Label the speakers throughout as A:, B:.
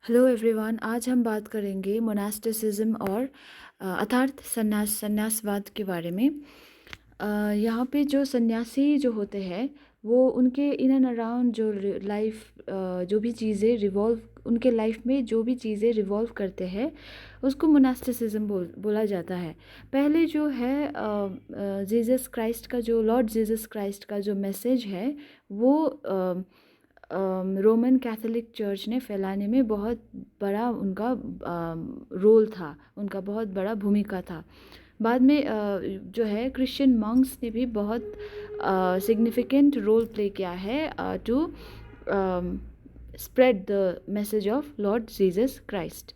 A: Hello everyone. आज हम बात करेंगे मोनास्टिसिज्म और अर्थात संन्यासवाद के बारे में। यहाँ पे जो सन्यासी जो होते हैं वो उनके इन एंड अराउंड जो लाइफ जो भी चीज़ें रिवॉल्व उनके लाइफ में जो भी चीज़ें रिवॉल्व करते हैं उसको मोनास्टिसिज्म बोला जाता है। पहले जो है जीसस क्राइस्ट का जो लॉर्ड जीसस क्राइस्ट का जो मैसेज है वो रोमन कैथोलिक चर्च ने फैलाने में बहुत बड़ा उनका रोल था, उनका बहुत बड़ा भूमिका था। बाद में जो है क्रिश्चियन मंक्स ने भी बहुत सिग्निफिकेंट रोल प्ले किया है to spread the message of lord Jesus Christ.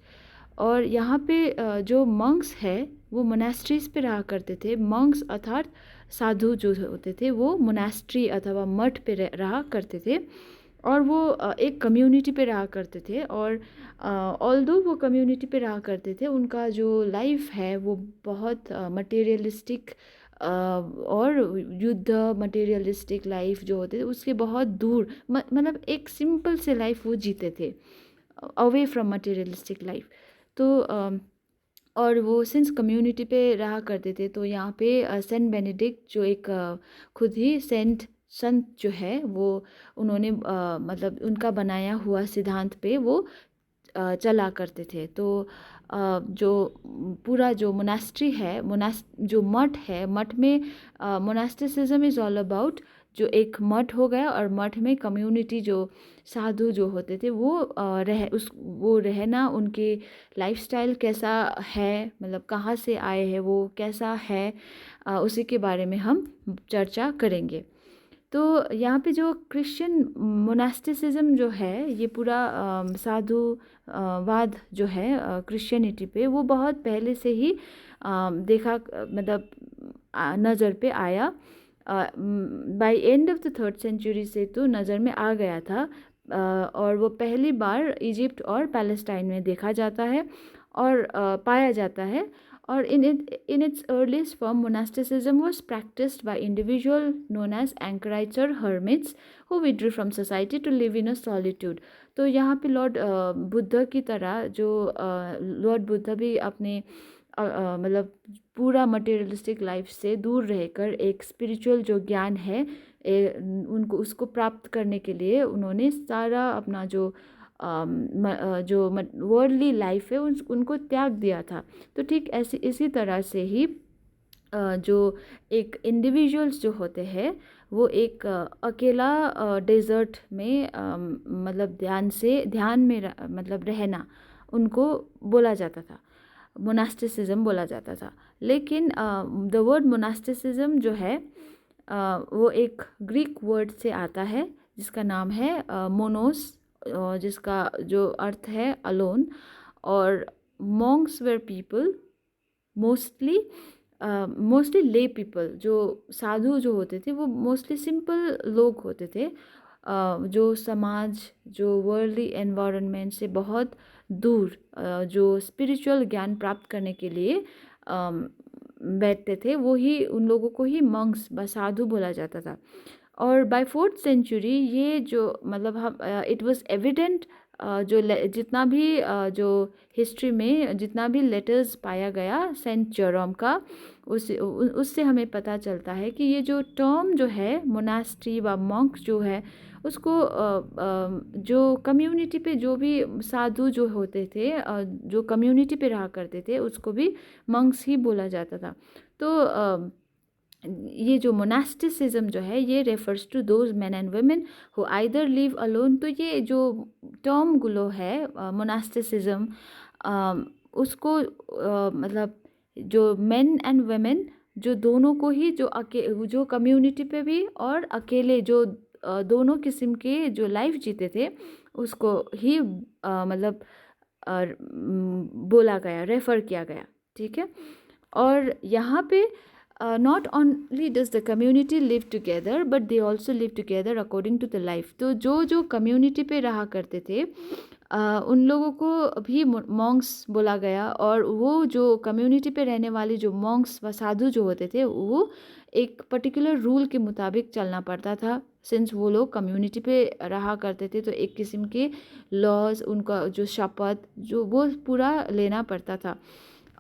A: और यहाँ पे जो मंक्स है वो मोनास्ट्रीज पे रहा करते थे। मंक्स अर्थात साधु जो होते थे वो मोनास्ट्री अथवा मठ पे रहा करते थे और वो एक कम्युनिटी पे रहा करते थे। और ऑल्दो वो कम्युनिटी पे रहा करते थे, उनका जो लाइफ है वो बहुत मटेरियलिस्टिक और युद्ध मटेरियलिस्टिक लाइफ जो होते थे उसके बहुत दूर, मतलब एक सिंपल से लाइफ वो जीते थे, अवे फ्रॉम मटेरियलिस्टिक लाइफ। तो और वो सिंस कम्युनिटी पे रहा करते थे तो यहाँ पे सेंट बेनेडिक्ट जो एक खुद ही संत जो है वो उन्होंने मतलब उनका बनाया हुआ सिद्धांत पे वो चला करते थे। तो जो पूरा जो मोनास्ट्री है, जो मठ है, मठ में मोनास्टिसिज्म इज़ ऑल अबाउट जो एक मठ हो गया और मठ में कम्युनिटी जो साधु जो होते थे वो वो रहना, उनके लाइफस्टाइल कैसा है, मतलब कहाँ से आए हैं वो कैसा है, उसी के बारे में हम चर्चा करेंगे। तो यहाँ पे जो क्रिश्चियन मोनास्टिसिज्म जो है ये पूरा वाद जो है क्रिश्चियनिटी पे वो बहुत पहले से ही देखा, मतलब नज़र पे आया। By end of the 3rd century से तो नज़र में आ गया था। और वो पहली बार इजिप्ट और पैलेस्टाइन में देखा जाता है और पाया जाता है। और in its earliest form, monasticism was practiced by individual known as anchorites or hermits who withdrew from society to live in a solitude। तो यहाँ पे लॉर्ड बुद्ध की तरह जो लॉर्ड बुद्ध भी अपने मतलब पूरा मटेरियलिस्टिक लाइफ से दूर रहकर एक स्पिरिचुअल जो ज्ञान है उनको उसको प्राप्त करने के लिए उन्होंने सारा अपना जो जो वर्ल्डली लाइफ है उनको त्याग दिया था। तो ठीक ऐसे इसी तरह से ही जो एक इंडिविजुअल्स जो होते हैं वो एक अकेला डेजर्ट में मतलब ध्यान में मतलब रहना उनको बोला जाता था, मोनास्टिसिज्म बोला जाता था। लेकिन द वर्ड मोनास्टिसिज्म जो है वो एक ग्रीक वर्ड से आता है जिसका नाम है मोनोस, जिसका जो अर्थ है अलोन। और मॉन्क्स वेर पीपल मोस्टली ले पीपल, जो साधु जो होते थे वो मोस्टली सिंपल लोग होते थे जो समाज जो वर्ल्डली एनवायरनमेंट से बहुत दूर जो स्पिरिचुअल ज्ञान प्राप्त करने के लिए बैठते थे, वो ही उन लोगों को ही मंक्स व साधु बोला जाता था। और बाय 4th सेंचुरी ये जो मतलब हम इट वाज एविडेंट, जो जितना भी जो हिस्ट्री में जितना भी लेटर्स पाया गया सेंट जेरोम का उससे हमें पता चलता है कि ये जो टर्म जो है मोनास्ट्री व मंक जो है उसको जो कम्युनिटी पे जो भी साधु जो होते थे जो कम्युनिटी पे रहा करते थे उसको भी मंक्स ही बोला जाता था। तो ये जो मोनास्टिसिज्म जो है ये refers to those man and women who either live alone. तो ये जो टर्म गुलो है मोनास्टिसिज्म उसको मतलब जो मेन एंड वुमेन जो दोनों को ही जो कम्युनिटी पे भी और अकेले जो दोनों किस्म के जो लाइफ जीते थे उसको ही मतलब बोला गया, रेफ़र किया गया। ठीक है। और यहाँ पे not only does the community live together but they also live together according to the life. तो जो community पे रहा करते थे उन लोगों को भी मॉन्क्स बोला गया, और वो जो कम्युनिटी पे रहने वाले जो मॉन्क्स व साधु जो होते थे वो एक पर्टिकुलर रूल के मुताबिक चलना पड़ता था, सिंस वो लोग कम्युनिटी पे रहा करते थे तो एक किस्म के लॉज, उनका जो शपथ जो वो पूरा लेना पड़ता था.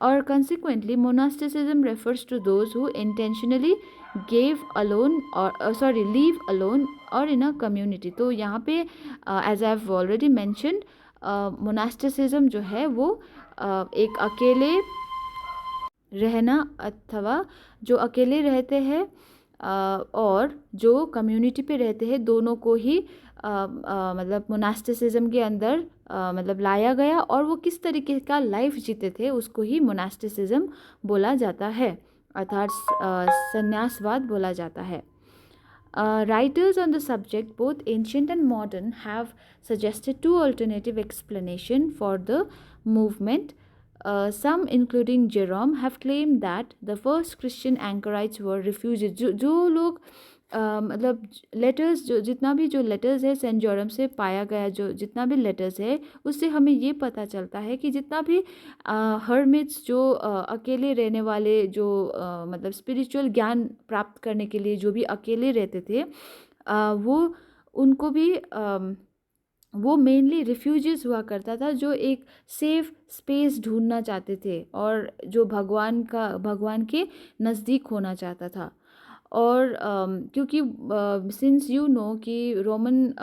A: और consequently monasticism refers to those who intentionally gave alone or leave alone or in a community. तो यहाँ पे as I have already mentioned monasticism जो है वो एक अकेले रहना अथवा जो अकेले रहते हैं और जो कम्युनिटी पे रहते हैं दोनों को ही मतलब मोनास्टिसिज्म के अंदर मतलब लाया गया, और वो किस तरीके का लाइफ जीते थे उसको ही मोनास्टिसिज्म बोला जाता है, अर्थात संन्यासवाद बोला जाता है. Writers on the subject, both ancient and modern, have suggested two alternative explanations for the movement. Some, including Jerome, have claimed that the first Christian anchorites were refugees. जो लोग मतलब लेटर्स जो जितना भी जो लेटर्स है सेंट जोरम से पाया गया, जो जितना भी लेटर्स है उससे हमें ये पता चलता है कि जितना भी हर्मिट्स जो अकेले रहने वाले जो मतलब स्पिरिचुअल ज्ञान प्राप्त करने के लिए जो भी अकेले रहते थे वो उनको भी वो मेनली रिफ्यूजीज हुआ करता था जो एक सेफ स्पेस ढूंढना चाहते थे और जो भगवान के नज़दीक होना चाहता था. और क्योंकि सिंस यू नो कि रोमन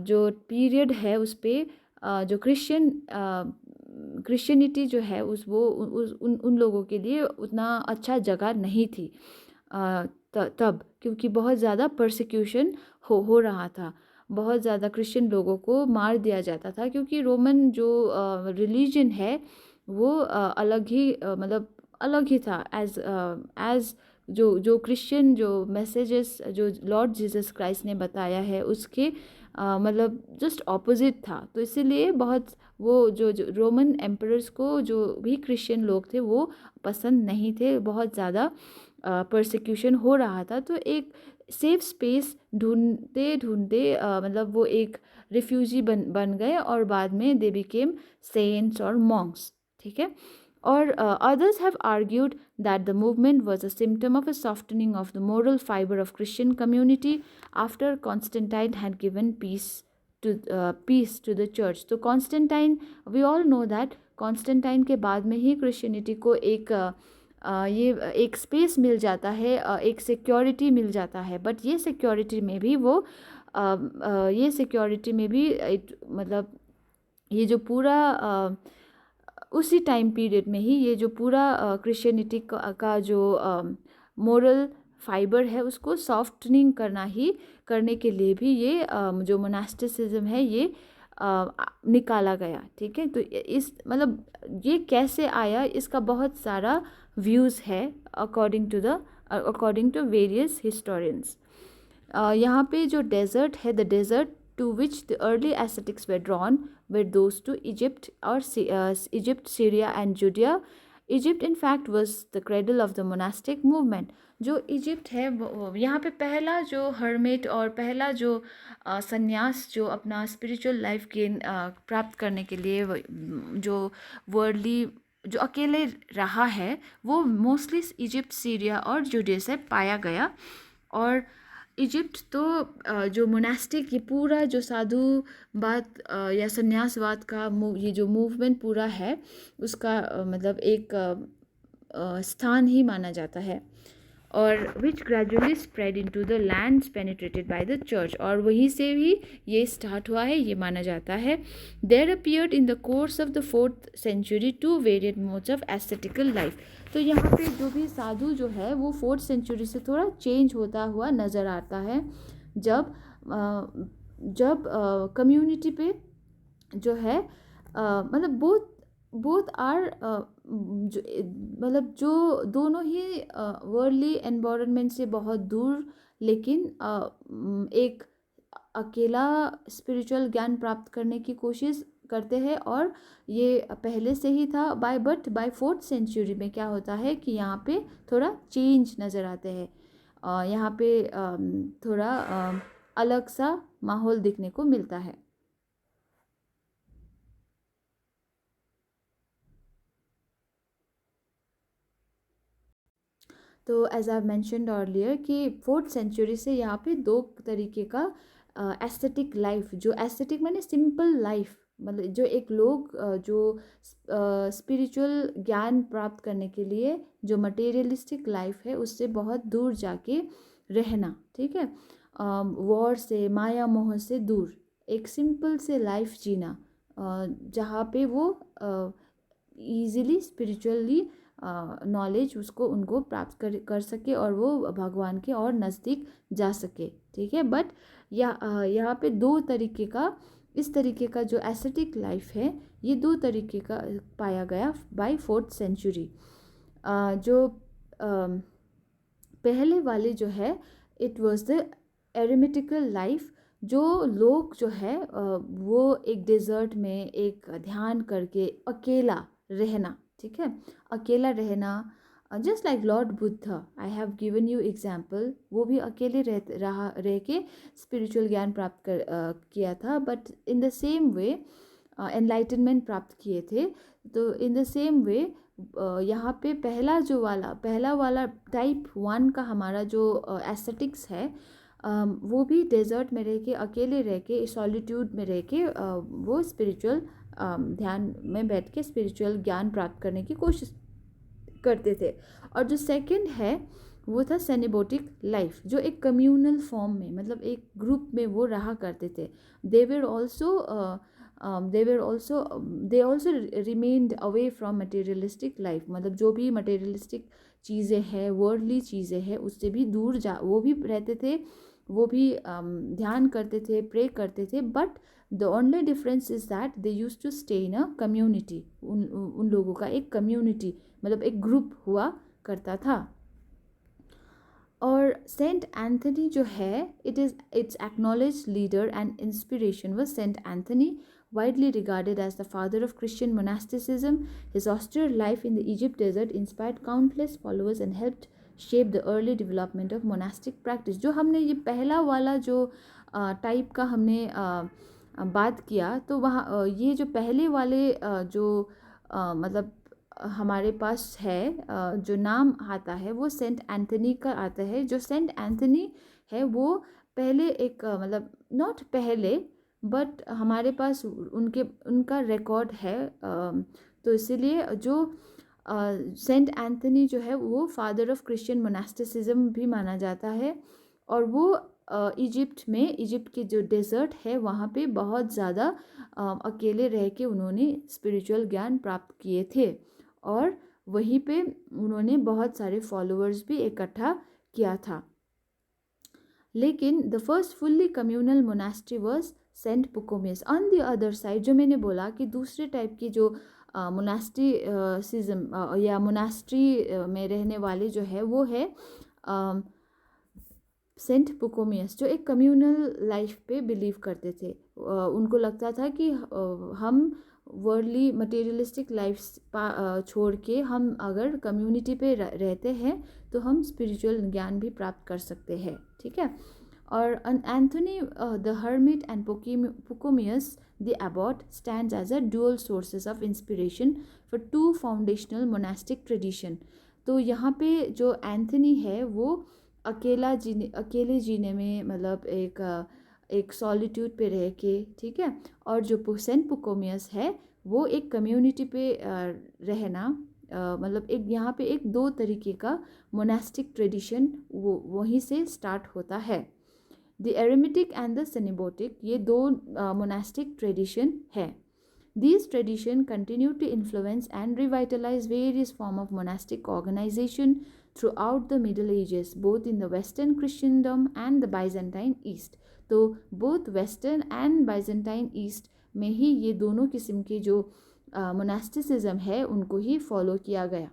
A: जो पीरियड है उस पर जो क्रिश्चियनिटी जो है उन लोगों के लिए उतना अच्छा जगह नहीं थी तब, क्योंकि बहुत ज़्यादा परसिक्यूशन हो रहा था, बहुत ज़्यादा क्रिश्चियन लोगों को मार दिया जाता था, क्योंकि रोमन जो रिलीजन है वो अलग ही मतलब अलग ही था एज जो क्रिश्चियन जो मैसेजेस जो लॉर्ड जीसस क्राइस्ट ने बताया है उसके मतलब जस्ट ऑपोजिट था. तो इसीलिए बहुत वो जो रोमन एम्परर्स को जो भी क्रिश्चियन लोग थे वो पसंद नहीं थे, बहुत ज़्यादा परसिक्यूशन हो रहा था. तो एक सेफ स्पेस ढूंढते ढूंढते मतलब वो एक रिफ्यूजी बन गए और बाद में दे बिकेम सेंट्स और मॉन्क्स. ठीक है. Or others have argued that the movement was a symptom of a softening of the moral fiber of Christian community after Constantine had given peace to the church. तो Constantine, we all know that Constantine के बाद में ही Christianity को ये एक space मिल जाता है, एक सिक्योरिटी मिल जाता है. बट ये सिक्योरिटी में भी वो मतलब ये जो पूरा उसी टाइम पीरियड में ही ये जो पूरा क्रिश्चियनिटी का जो मोरल फाइबर है उसको सॉफ्टनिंग करने के लिए भी ये जो मोनास्टिसिज्म है ये निकाला गया. ठीक है. तो इस मतलब ये कैसे आया इसका बहुत सारा व्यूज़ है अकॉर्डिंग टू वेरियस हिस्टोरियंस. यहाँ पे जो डेजर्ट है, the desert to which the early ascetics were drawn were those to Egypt, Syria and Judea. Egypt in fact was the cradle of the monastic movement. जो Egypt है यहाँ पे पहला जो हर्मिट और पहला जो संन्यास जो अपना स्पिरिचुअल लाइफ गेन प्राप्त करने के लिए जो वर्ल्डली जो अकेले रहा है वो मोस्टली इजिप्ट, सीरिया और जुडिया से पाया गया. और इजिप्ट तो जो मोनास्टिक ये पूरा जो साधुवाद या संन्यासवाद का ये जो मूवमेंट पूरा है उसका मतलब एक स्थान ही माना जाता है. और which gradually spread into the lands penetrated by the church, और वहीं से भी ये स्टार्ट हुआ है ये माना जाता है. There appeared in the course of the 4th century to varied modes of aesthetical life. तो यहाँ पे जो भी साधु जो है वो 4th century से थोड़ा चेंज होता हुआ नज़र आता है, जब कम्युनिटी पे जो है मतलब बोथ आर मतलब जो दोनों ही वर्ल्डली एनवायरनमेंट से बहुत दूर, लेकिन एक अकेला स्पिरिचुअल ज्ञान प्राप्त करने की कोशिश करते हैं और ये पहले से ही था बाय 4th सेंचुरी में क्या होता है कि यहाँ पे थोड़ा चेंज नज़र आते हैं। यहाँ पे थोड़ा अलग सा माहौल दिखने को मिलता है। तो एज आई मैंशनड अर्लियर कि 4th सेंचुरी से यहाँ पे दो तरीके का एस्थेटिक लाइफ, जो एस्थेटिक माने सिंपल लाइफ, मतलब जो एक लोग जो स्पिरिचुअल ज्ञान प्राप्त करने के लिए जो मटेरियलिस्टिक लाइफ है उससे बहुत दूर जाके रहना, ठीक है, वॉर से, माया मोह से दूर एक सिंपल से लाइफ जीना, जहाँ पे वो ईजिली स्पिरिचुअली नॉलेज उसको उनको प्राप्त कर सके और वो भगवान के और नज़दीक जा सके, ठीक है। बट यहाँ पे दो तरीके का, इस तरीके का जो एस्थेटिक लाइफ है ये दो तरीके का पाया गया बाय 4th सेंचुरी। जो पहले वाले जो है इट वाज द एरेमेटिकल लाइफ, जो लोग जो है वो एक डेजर्ट में एक ध्यान करके अकेला रहना, ठीक है, अकेला रहना, just like Lord Buddha, I have given you example, वो भी अकेले रह के स्पिरिचुअल ज्ञान प्राप्त किया था, but in the same way enlightenment प्राप्त किए थे। तो इन द सेम वे यहाँ पे पहला वाला टाइप 1 का हमारा जो एस्थेटिक्स है वो भी डेजर्ट में रह के, अकेले रह के, सॉलिट्यूड में रह के वो स्पिरिचुअल ध्यान में बैठ के स्पिरिचुअल ज्ञान प्राप्त करने की कोशिश करते थे। और जो सेकंड है वो था सेनेबोटिक लाइफ, जो एक कम्यूनल फॉर्म में, मतलब एक ग्रुप में वो रहा करते थे। They also remained away from materialistic life, मतलब जो भी मटेरियलिस्टिक चीज़ें हैं, वर्ल्डली चीज़ें हैं, उससे भी दूर वो भी रहते थे, वो भी ध्यान करते थे, प्रे करते थे, but the only difference is that they use to stay in a community. उन लोगों का एक कम्युनिटी, मतलब एक ग्रुप हुआ करता था। और सेंट एंथनी जो है, it's acknowledge leader and inspiration was saint Anthony, widely regarded as the father of Christian monasticism. His austere life in the Egypt desert inspired countless followers and helped shape the early development of monastic practice. जो हमने ये पहला वाला जो type का हमने बात किया, तो वहाँ ये जो पहले वाले जो मतलब हमारे पास है, जो नाम आता है वो सेंट एंथनी का आता है। जो सेंट एंथनी है वो पहले एक मतलब नॉट पहले, बट हमारे पास उनका रिकॉर्ड है, तो इसीलिए जो सेंट एंथनी जो है वो फादर ऑफ क्रिश्चियन मोनास्टिसिज्म भी माना जाता है। और वो इजिप्ट के जो डेजर्ट है वहाँ पे बहुत ज़्यादा अकेले रह के उन्होंने स्पिरिचुअल ज्ञान प्राप्त किए थे, और वहीं पे उन्होंने बहुत सारे फॉलोअर्स भी इकट्ठा किया था। लेकिन the first fully communal monastery was Saint Pachomius. On the other side, जो मैंने बोला कि दूसरे टाइप की जो मोनास्टिसिज्म या मोनास्ट्री में रहने वाले जो है वो है सेंट पुकोमियस, जो एक कम्यूनल लाइफ पे बिलीव करते थे। उनको लगता था कि हम वर्ल्डली मटेरियलिस्टिक लाइफ छोड़ के हम अगर कम्युनिटी पे रहते हैं तो हम स्पिरिचुअल ज्ञान भी प्राप्त कर सकते हैं, ठीक है। और Anthony the hermit and Pachomius the abbot stands as a dual sources of inspiration for two foundational monastic tradition. तो यहाँ पे जो एंथनी है वो अकेले जीने में, मतलब एक सॉलिट्यूड पे रह के, ठीक है, और जो सेंट पुकोमियस है वो एक कम्युनिटी पे रहना, मतलब एक यहाँ पे एक दो तरीके का मोनास्टिक ट्रेडिशन वो वहीं से स्टार्ट होता है। द एरेमेटिक एंड द सेनेबोटिक, ये दो मोनास्टिक ट्रेडिशन है। These traditions continue to influence and revitalize various forms of monastic organization throughout the Middle Ages, both in the Western Christendom and the Byzantine East. तो both Western and Byzantine East में ही ये दोनों किस्म के जो मोनास्टिसिज्म है उनको ही फॉलो किया गया,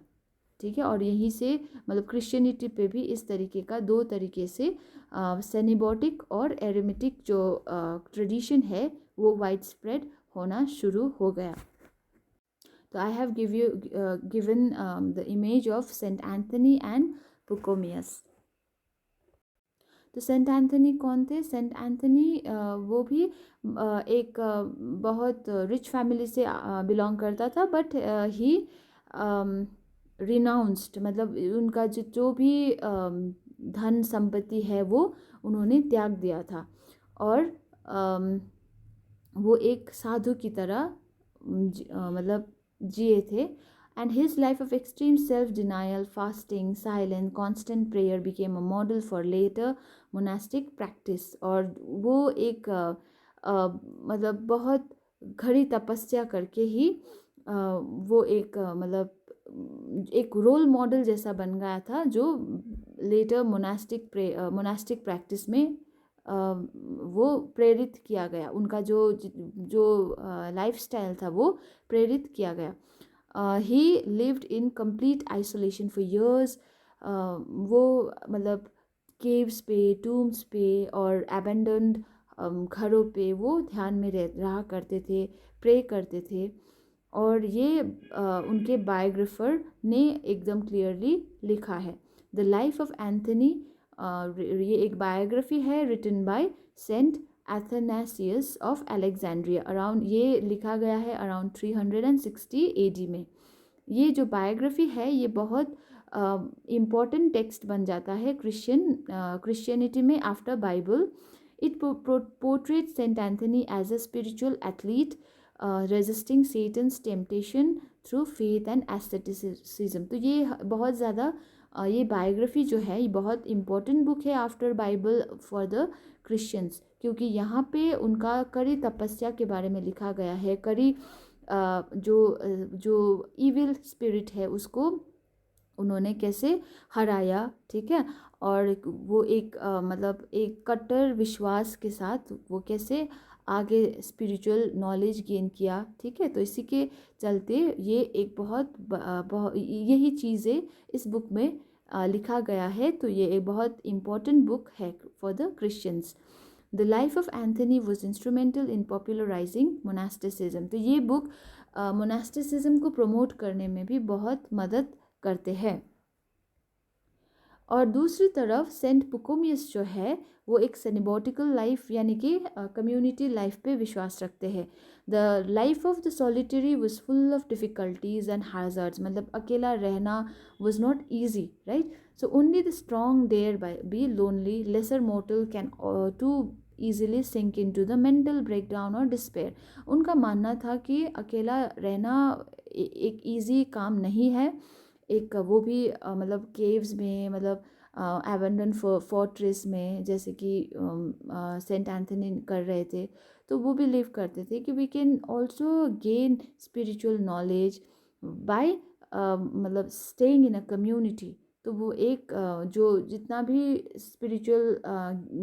A: ठीक है। और यहीं से मतलब क्रिश्चियनिटी पे भी इस तरीके का दो तरीके से सेनेबोटिक और एरेमेटिक जो ट्रेडिशन है वो वाइड स्प्रेड होना शुरू हो गया। तो I have given the image of Saint Anthony and Pachomius. तो सेंट एंथनी कौन थे? सेंट एंथनी वो भी एक बहुत रिच फैमिली से बिलोंग करता था, बट ही रिनाउंस्ड, मतलब उनका जो भी धन संपत्ति है वो उन्होंने त्याग दिया था, और वो एक साधु की तरह मतलब जिए थे। And his life of extreme self-denial, fasting, silence, constant prayer became a model for later monastic practice। और वो एक मतलब बहुत घड़ी तपस्या करके ही वो एक मतलब एक रोल मॉडल जैसा बन गया था, जो लेटर मोनास्टिक प्रैक्टिस में वो प्रेरित किया गया। उनका जो जो लाइफस्टाइल था वो प्रेरित किया गया। ही lived in complete isolation for years. वो मतलब केव्स पे, टूम्स पे और एबेंडन्ड घरों पे वो ध्यान में रहा करते थे, प्रे करते थे। और ये उनके बायोग्राफर ने एकदम क्लियरली लिखा है। द लाइफ ऑफ एंथनी, ये एक बायोग्राफी है written by Saint Athanasius of Alexandria. Around ये लिखा गया है अराउंड 360 AD में। ये जो बायोग्राफी है ये बहुत इम्पॉर्टेंट टेक्स्ट बन जाता है क्रिश्चियनिटी में after Bible. It portrait saint Anthony as a spiritual athlete resisting Satan's temptation through faith and aestheticism. तो ये बहुत ज़्यादा ये बायोग्राफी जो है ये बहुत इम्पॉर्टेंट बुक है after Bible for the Christians, क्योंकि यहाँ पे उनका कड़ी तपस्या के बारे में लिखा गया है। कड़ी जो इविल स्पिरिट है उसको उन्होंने कैसे हराया, ठीक है, और वो एक मतलब एक कट्टर विश्वास के साथ वो कैसे आगे स्पिरिचुअल नॉलेज गेन किया, ठीक है। तो इसी के चलते ये एक बहुत यही चीज़ें इस बुक में लिखा गया है। तो ये एक बहुत इम्पॉर्टेंट बुक है for the Christians. The life of Anthony was instrumental in popularising monasticism. तो ये बुक मोनास्टिसिज्म को प्रमोट करने में भी बहुत मदद करते हैं। और दूसरी तरफ सेंट पुकोमियस जो है वो एक सेनिबॉटिकल लाइफ यानी कि कम्युनिटी लाइफ पे विश्वास रखते हैं। The life of the solitary was full of difficulties and hazards, मतलब अकेला रहना was not easy, right. So only the strong there by be lonely, lesser mortal can to easily sink in to the mental breakdown और despair. उनका मानना था कि अकेला रहना एक ईजी काम नहीं है। एक वो भी मतलब केव्स में, मतलब एबंडन फोर्ट्रेस में, जैसे कि सेंट एंथनी कर रहे थे, तो वो बिलीव करते थे कि we can also gain spiritual knowledge by मतलब स्टेइंग इन अ कम्युनिटी। तो वो एक जो जितना भी स्पिरिचुअल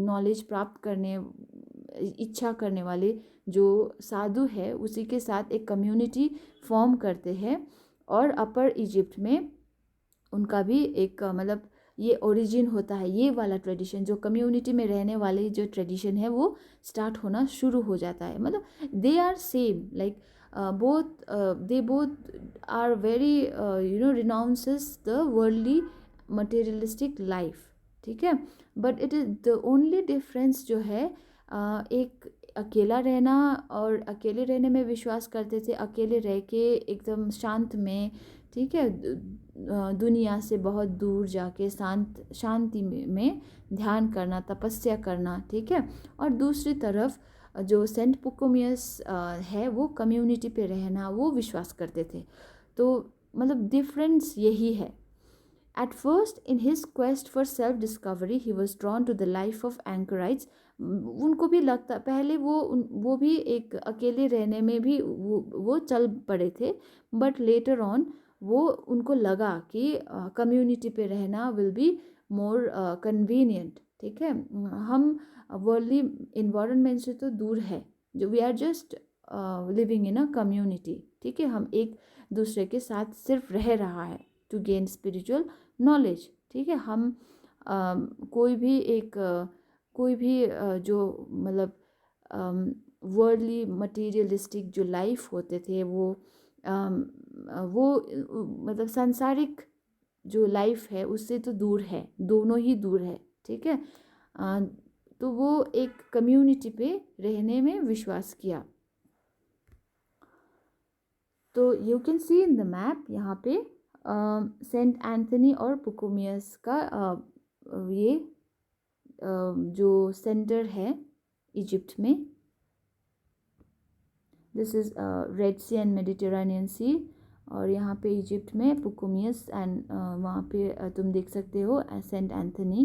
A: नॉलेज प्राप्त करने इच्छा करने वाले जो साधु है उसी के साथ एक कम्युनिटी फॉर्म करते हैं। और अपर इजिप्ट में उनका भी एक मतलब ये ओरिजिन होता है, ये वाला ट्रेडिशन जो कम्युनिटी में रहने वाले जो ट्रेडिशन है वो स्टार्ट होना शुरू हो जाता है। मतलब they are same, like they both are very renounces the worldly materialistic life, ठीक है। But it is the only difference जो है एक अकेला रहना और अकेले रहने में विश्वास करते थे, अकेले रह के एकदम शांत में, ठीक है, दुनिया से बहुत दूर जाके शांति में ध्यान करना, तपस्या करना, ठीक है। और दूसरी तरफ जो सेंट पुकोमियस है वो कम्युनिटी पे रहना वो विश्वास करते थे। तो मतलब डिफरेंस यही है। At first, in his quest for self-discovery, he was drawn to the life of anchorites। उनको भी लगता पहले वो भी एक अकेले रहने में भी वो चल पड़े थे, बट लेटर ऑन वो उनको लगा कि कम्युनिटी पे रहना विल बी मोर कन्वीनियंट, ठीक है। हम वर्ल्डली इन्वायरमेंट से तो दूर है, जो we are just living in a community, ठीक है। हम एक दूसरे के साथ सिर्फ रह रहा है टू गेन स्पिरिचुअल नॉलेज, ठीक है। हम कोई भी जो मतलब वर्ल्डली मटेरियलिस्टिक जो लाइफ होते थे वो मतलब सांसारिक जो लाइफ है उससे तो दूर है, दोनों ही दूर है, ठीक है। तो वो एक कम्युनिटी पे रहने में विश्वास किया। तो you can see in the map यहाँ पे सेंट एंथनी और पुकोमियस का ये जो सेंटर है इजिप्ट में। This is Red Sea and Mediterranean Sea, और यहाँ पे इजिप्ट में पुकोमियस एंड वहाँ पे तुम देख सकते हो सेंट एंथनी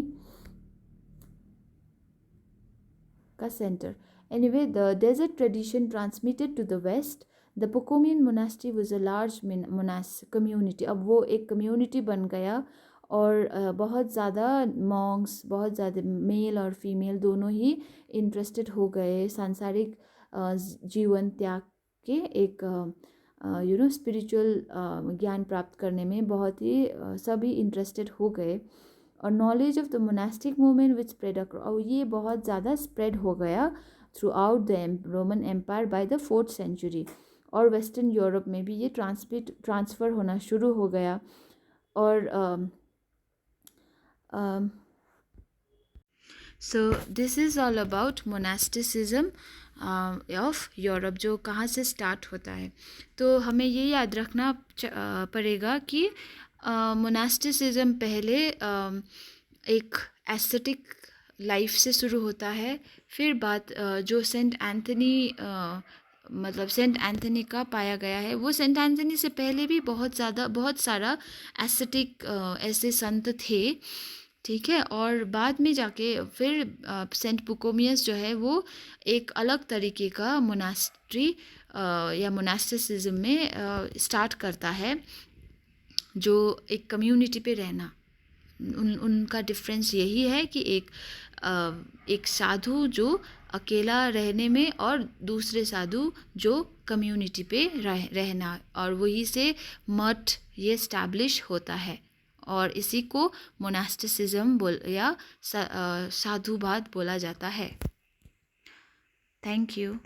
A: का centre. Anyway, the desert tradition transmitted to the West, the Pachomian monastery was a large community. अब वो एक कम्युनिटी बन गया और बहुत ज़्यादा मॉन्क्स, बहुत ज़्यादा मेल और फीमेल दोनों ही इंटरेस्टेड हो गए सांसारिक जीवन त्याग के एक स्पिरिचुअल ज्ञान प्राप्त करने में बहुत ही सभी इंटरेस्टेड हो गए। और knowledge of the monastic movement which spread और ये बहुत ज़्यादा स्प्रेड हो गया throughout the Roman Empire by the 4th century. और वेस्टर्न यूरोप में भी ये ट्रांसफ़र होना शुरू हो गया। और so this is all about monasticism of Europe, जो कहाँ से स्टार्ट होता है। तो हमें ये याद रखना पड़ेगा कि मोनास्टिसिज्म पहले एक एस्थेटिक लाइफ से शुरू होता है, फिर बात जो सेंट एंथनी का पाया गया है, वो सेंट एंथनी से पहले भी बहुत सारा एस्थेटिक ऐसे संत थे, ठीक है। और बाद में जाके फिर सेंट पुकोमियस जो है वो एक अलग तरीके का मोनास्ट्री या मोनास्टिसिज्म में स्टार्ट करता है, जो एक कम्युनिटी पे रहना। उनका डिफरेंस यही है कि एक साधु जो अकेला रहने में और दूसरे साधु जो कम्युनिटी पे रहना, और वही से मठ ये स्टैब्लिश होता है, और इसी को मोनास्टिसिज्म या साधुवाद बोला जाता है। Thank you.